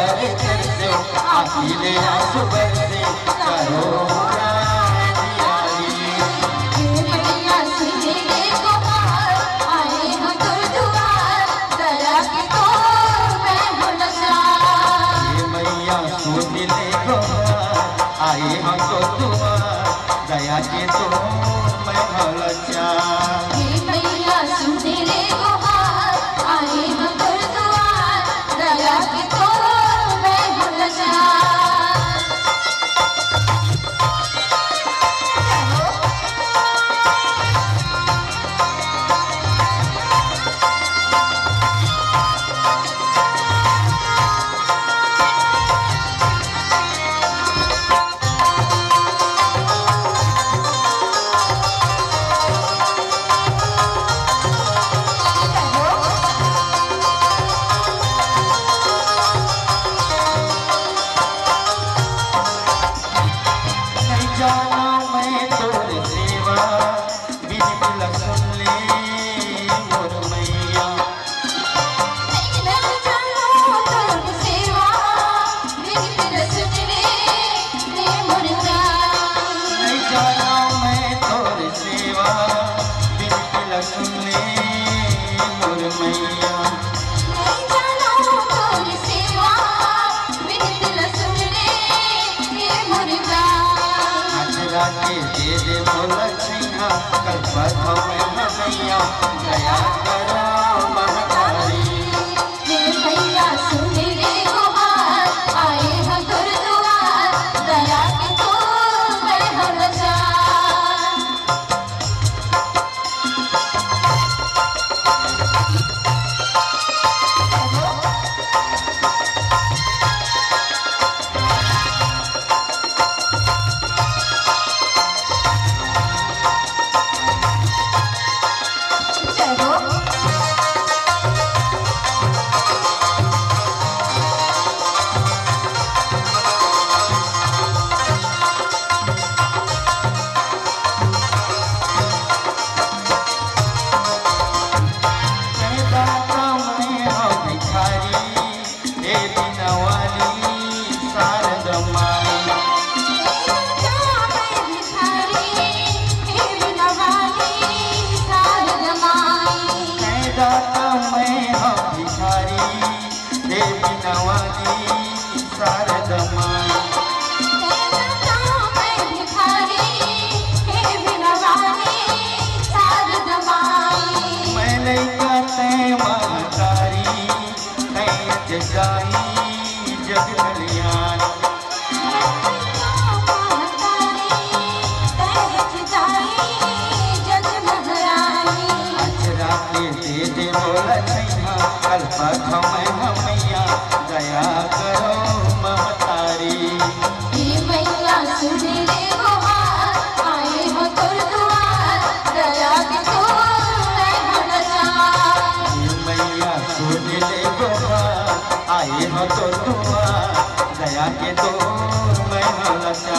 सागर तरसे आखिले आंसू बरसे करो मैया सुने गुहार आए हम तुर दुआर दया की तो मैं हूँ लाचार। मैया सुन ले गुहार आए हम तो दुआर दया के तो मैं हूँ लाचार। मैया सुने गुहार आए हम तुर दुआर दया की तो मैं हूँ लाचार। दे दे बोला छैया कल्पत में मैया दया करो महतारी। मैया सुने गुहार आए हम तुर दुआर दया की तो मैं हूँ लाचार। कल्पत में मैया दया करो महतारी। मैया सुने गुहार आए हो तुर दुआर दया की तो मैं हूँ लाचार। मैया सुन ले गुहार आए हो तो दुआर दया के तो मैं हूँ लाचार।